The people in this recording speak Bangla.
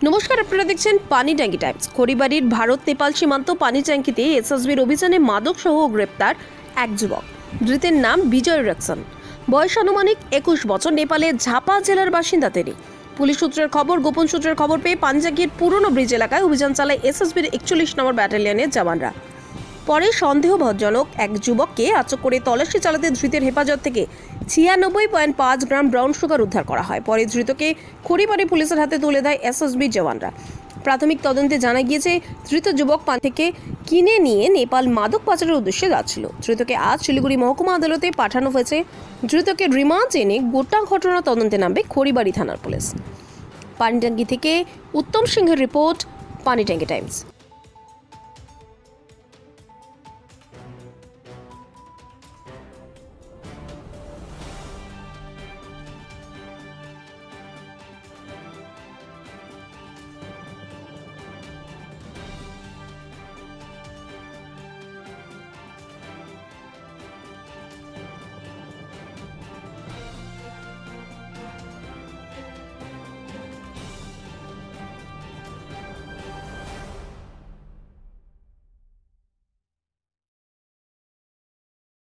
নমস্কার, আপনারা দেখছেন পানিট্যাঙ্কি টাইমস। খড়িবাড়ির ভারত নেপাল সীমান্ত পানিট্যাঙ্কিতে এসএসবির অভিযানে মাদক সহ গ্রেপ্তার এক যুবক। ধৃতের নাম বিজয় রক্ষন, বয়স আনুমানিক 21 বছর। নেপালের ঝাপা জেলার বাসিন্দা তিনি। পুলিশ সূত্রের খবর, গোপন সূত্রের খবর পেয়ে পানিট্যাঙ্কির পুরনো ব্রিজ এলাকায় অভিযান চালায় এসএসবির 41 নম্বর ব্যাটালিয়নের জওয়ানরা। পরে সন্দেহজনক এক যুবককে আটক করে তল্লাশি চালাতে ধৃতের হেফাজত থেকে 96.5 গ্রাম ব্রাউন সুগার উদ্ধার করা হয়। পরে ধৃতকে খড়িবাড়ি পুলিশের হাতে তুলে দেয় এসএসবি জওয়ানরা। প্রাথমিক তদন্তে জানা গিয়েছে, ধৃত যুবক পান থেকে কিনে নিয়ে নেপাল মাদক পাচারের উদ্দেশ্যে যাচ্ছিল। ধৃতকে আজ শিলিগুড়ি মহকুমা আদালতে পাঠানো হয়েছে। ধৃতকে রিমান্ড এনে গোটা ঘটনা তদন্তে নামবে খড়িবাড়ি থানার পুলিশ। পানিট্যাঙ্কি থেকে উত্তম সিংহের রিপোর্ট, পানিট্যাঙ্কি টাইমস।